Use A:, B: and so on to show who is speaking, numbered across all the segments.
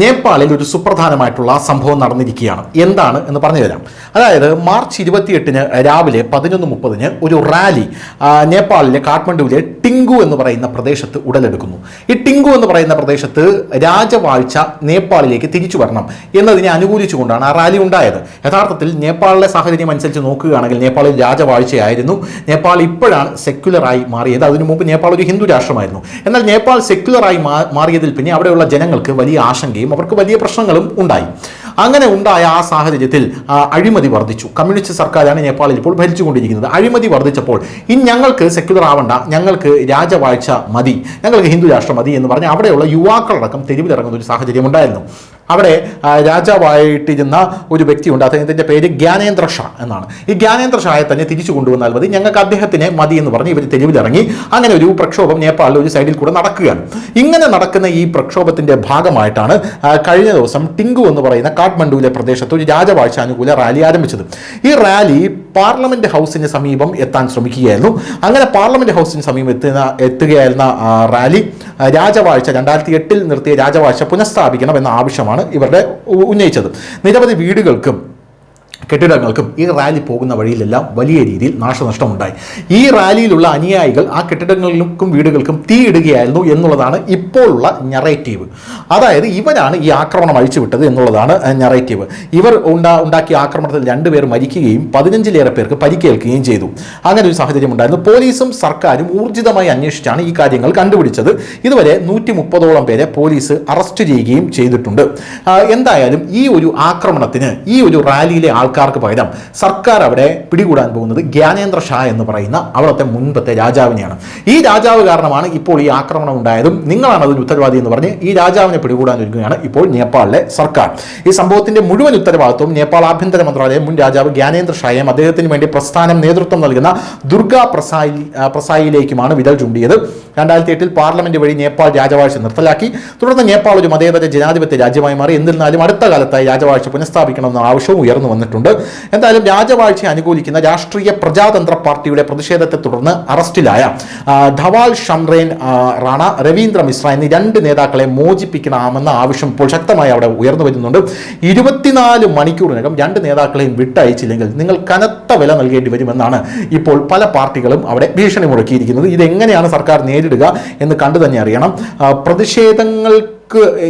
A: നേപ്പാളിൽ ഒരു സുപ്രധാനമായിട്ടുള്ള സംഭവം നടന്നിരിക്കുകയാണ്. എന്താണ് എന്ന് പറഞ്ഞു തരാം. അതായത് മാർച്ച് 28 രാവിലെ 11:30 ഒരു റാലി നേപ്പാളിലെ കാഠ്മണ്ഡുവിലെ ടിങ്കു എന്ന് പറയുന്ന പ്രദേശത്ത് ഉടലെടുക്കുന്നു. ഈ ടിങ്കു എന്ന് പറയുന്ന പ്രദേശത്ത് രാജവാഴ്ച നേപ്പാളിലേക്ക് തിരിച്ചു വരണം എന്നതിനെ അനുകൂലിച്ചുകൊണ്ടാണ് ആ റാലി ഉണ്ടായത്. യഥാർത്ഥത്തിൽ നേപ്പാളിലെ സാഹചര്യം അനുസരിച്ച് നോക്കുകയാണെങ്കിൽ നേപ്പാളിൽ രാജവാഴ്ചയായിരുന്നു. നേപ്പാൾ ഇപ്പോഴാണ് സെക്യുലറായി മാറിയത്. അതിനു മുമ്പ് നേപ്പാൾ ഒരു ഹിന്ദു രാഷ്ട്രമായിരുന്നു. എന്നാൽ നേപ്പാൾ സെക്യുലറായി മാറിയതിൽ പിന്നെ അവിടെയുള്ള ജനങ്ങൾക്ക് വലിയ ആശങ്കയും അവർക്ക് വലിയ പ്രശ്നങ്ങളും ഉണ്ടായി. അങ്ങനെ ഉണ്ടായ ആ സാഹചര്യത്തിൽ അഴിമതി വർദ്ധിച്ചു. കമ്മ്യൂണിസ്റ്റ് സർക്കാരാണ് നേപ്പാളിൽ ഇപ്പോൾ ഭരിച്ചുകൊണ്ടിരിക്കുന്നത്. അഴിമതി വർദ്ധിച്ചപ്പോൾ ഇനി ഞങ്ങൾക്ക് സെക്യുലർ ആവണ്ട, ഞങ്ങൾക്ക് രാജവാഴ്ച മതി, ഞങ്ങൾക്ക് ഹിന്ദു രാഷ്ട്രം മതി എന്ന് പറഞ്ഞ് അവിടെയുള്ള യുവാക്കളടക്കം തെരുവിലിറങ്ങുന്ന ഒരു സാഹചര്യം ഉണ്ടായിരുന്നു. അവിടെ രാജാവായിട്ടിരുന്ന ഒരു വ്യക്തിയുണ്ട്, അദ്ദേഹത്തിൻ്റെ പേര് ജ്ഞാനേന്ദ്ര ഷാ എന്നാണ്. ഈ ജ്ഞാനേന്ദ്ര ഷായെ തന്നെ തിരിച്ചു കൊണ്ടുവന്നാൽ മതി, ഞങ്ങൾക്ക് അദ്ദേഹത്തിനെ മതി എന്ന് പറഞ്ഞ് ഇവർ തെരുവിലിറങ്ങി. അങ്ങനെ ഒരു പ്രക്ഷോഭം നേപ്പാളിൽ ഒരു സൈഡിൽ കൂടെ നടക്കുകയാണ്. ഇങ്ങനെ നടക്കുന്ന ഈ പ്രക്ഷോഭത്തിൻ്റെ ഭാഗമായിട്ടാണ് കഴിഞ്ഞ ദിവസം ടിങ്കു എന്ന് പറയുന്ന കാഠ്മണ്ഡുവിലെ പ്രദേശത്ത് ഒരു രാജവാഴ്ച അനുകൂല റാലി ആരംഭിച്ചത്. ഈ റാലി പാർലമെന്റ് ഹൗസിന് സമീപം എത്താൻ ശ്രമിക്കുകയായിരുന്നു. അങ്ങനെ പാർലമെന്റ് ഹൗസിന് സമീപം എത്തുകയായിരുന്ന റാലി രാജവാഴ്ച 2008 നിർത്തിയ രാജവാഴ്ച പുനഃസ്ഥാപിക്കണം എന്ന ആവശ്യമാണ് ഇവരുടെ ഉന്നയിച്ചത്. നിരവധി വീടുകൾക്കും കെട്ടിടങ്ങൾക്കും ഈ റാലി പോകുന്ന വഴിയിലെല്ലാം വലിയ രീതിയിൽ നാശനഷ്ടമുണ്ടായി. ഈ റാലിയിലുള്ള അനുയായികൾ ആ കെട്ടിടങ്ങൾക്കും വീടുകൾക്കും തീയിടുകയായിരുന്നു എന്നുള്ളതാണ് ഇപ്പോഴുള്ള നറേറ്റീവ്. അതായത് ഇവരാണ് ഈ ആക്രമണം അഴിച്ചുവിട്ടത് എന്നുള്ളതാണ് നറേറ്റീവ്. ഇവർ ഉണ്ടാക്കിയ ആക്രമണത്തിൽ 2 പേർ മരിക്കുകയും 15-ലേറെ പേർക്ക് പരിക്കേൽക്കുകയും ചെയ്തു. അങ്ങനെ ഒരു സാഹചര്യം ഉണ്ടായിരുന്നു. പോലീസും സർക്കാരും ഊർജിതമായി അന്വേഷിച്ചാണ് ഈ കാര്യങ്ങൾ കണ്ടുപിടിച്ചത്. ഇതുവരെ 130ഓളം പേരെ പോലീസ് അറസ്റ്റ് ചെയ്യുകയും ചെയ്തിട്ടുണ്ട്. എന്തായാലും ഈ ഒരു ആക്രമണത്തിന് ഈ ഒരു റാലിയിലെ ആൾക്കാർക്ക് പകരം സർക്കാർ അവിടെ പിടികൂടാൻ പോകുന്നത് ജ്ഞാനേന്ദ്ര ഷാ എന്ന് പറയുന്ന അവിടുത്തെ മുൻപത്തെ രാജാവിനെയാണ്. ഈ രാജാവ് കാരണമാണ് ഇപ്പോൾ ഈ ആക്രമണം ഉണ്ടായതും നിങ്ങളാണ് അതിന് ഉത്തരവാദി എന്ന് പറഞ്ഞ് ഈ രാജാവിനെ പിടികൂടാൻ ഒരുങ്ങുകയാണ് ഇപ്പോൾ നേപ്പാളിലെ സർക്കാർ. ഈ സംഭവത്തിന്റെ മുഴുവൻ ഉത്തരവാദിത്വം നേപ്പാൾ ആഭ്യന്തര മന്ത്രാലയം മുൻ രാജാവ് ജ്ഞാനേന്ദ്ര ഷായും അദ്ദേഹത്തിന് വേണ്ടി പ്രസ്ഥാനം നേതൃത്വം നൽകുന്ന ദുർഗ പ്രസായിലേക്കുമാണ് വിരൽ ചൂണ്ടിയത്. 2008 പാർലമെന്റ് വഴി നേപ്പാൾ രാജവാഴ്ച നിർത്തലാക്കി. തുടർന്ന് നേപ്പാൾ ഒരു മതേതര ജനാധിപത്യ രാജ്യമായി മാറി. എന്നിരുന്നാലും അടുത്ത കാലത്തായി രാജവാഴ്ച പുനഃസ്ഥാപിക്കണമെന്ന ആവശ്യവും ഉയർന്നു വന്നിട്ടുണ്ട്. എന്തായാലും രാജവാഴ്ചയെ അനുകൂലിക്കുന്ന രാഷ്ട്രീയ പ്രജാതന്ത്ര പാർട്ടിയുടെ പ്രതിഷേധത്തെ തുടർന്ന് അറസ്റ്റിലായ ധവാൽ ഷംറേൻ റാണ, രവീന്ദ്ര മിശ്ര എന്നീ 2 നേതാക്കളെ മോചിപ്പിക്കണമെന്ന ആവശ്യം ഇപ്പോൾ ശക്തമായി അവിടെ ഉയർന്നു വരുന്നുണ്ട്. 24 മണിക്കൂറിനകം 2 നേതാക്കളെയും വിട്ടയച്ചില്ലെങ്കിൽ നിങ്ങൾ കനത്ത വില നൽകേണ്ടി വരുമെന്നാണ് ഇപ്പോൾ പല പാർട്ടികളും അവിടെ ഭീഷണി മുഴക്കിയിരിക്കുന്നത്. ഇതെങ്ങനെയാണ് സർക്കാർ നേരിടുക എന്ന് കണ്ടു തന്നെ അറിയണം.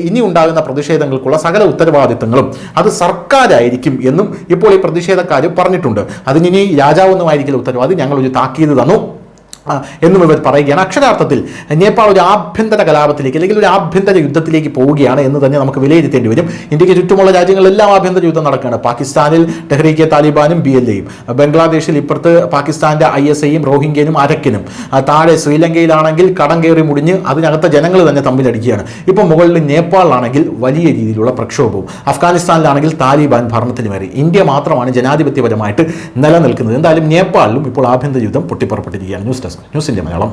A: ഇനി ഉണ്ടാകുന്ന പ്രതിഷേധങ്ങൾക്കുള്ള സകല ഉത്തരവാദിത്തങ്ങളും അത് സർക്കാരായിരിക്കും എന്നും ഇപ്പോൾ ഈ പ്രതിഷേധക്കാർ പറഞ്ഞിട്ടുണ്ട്. അതിനി രാജാവൊന്നും ആയിരിക്കില്ല ഉത്തരവാദി, ഞങ്ങളൊരു താക്കീത് തന്നു എന്നും ഇവർ പറയുകയാണ്. അക്ഷരാർത്ഥത്തിൽ നേപ്പാൾ ഒരു ആഭ്യന്തര കലാപത്തിലേക്ക് അല്ലെങ്കിൽ ഒരു ആഭ്യന്തര യുദ്ധത്തിലേക്ക് പോവുകയാണ് എന്ന് തന്നെ നമുക്ക് വിലയിരുത്തേണ്ടി വരും. ഇന്ത്യക്ക് ചുറ്റുമുള്ള രാജ്യങ്ങളിലെല്ലാം ആഭ്യന്തര യുദ്ധം നടക്കുകയാണ്. പാകിസ്ഥാനിൽ ടെഹ്രീക്കെ താലിബാനും BLA-യും, ബംഗ്ലാദേശിൽ ഇപ്പുറത്ത് പാകിസ്ഥാന്റെ ISIയും റോഹിംഗ്യനും അരക്കിനും, താഴെ ശ്രീലങ്കയിലാണെങ്കിൽ കടം കയറി മുടിഞ്ഞ് അതിനകത്തെ ജനങ്ങൾ തന്നെ തമ്മിലടിക്കുകയാണ്. ഇപ്പം മുകളിൽ നേപ്പാളിലാണെങ്കിൽ വലിയ രീതിയിലുള്ള പ്രക്ഷോഭവും, അഫ്ഗാനിസ്ഥാനിലാണെങ്കിൽ താലിബാൻ ഭരണത്തിലുമേറി. ഇന്ത്യ മാത്രമാണ് ജനാധിപത്യപരമായിട്ട് നിലനിൽക്കുന്നത്. എന്തായാലും നേപ്പാളിലും ഇപ്പോൾ ആഭ്യന്തര യുദ്ധം പൊട്ടിപ്പുറപ്പെട്ടിരിക്കുകയാണ്. News India Malayalam.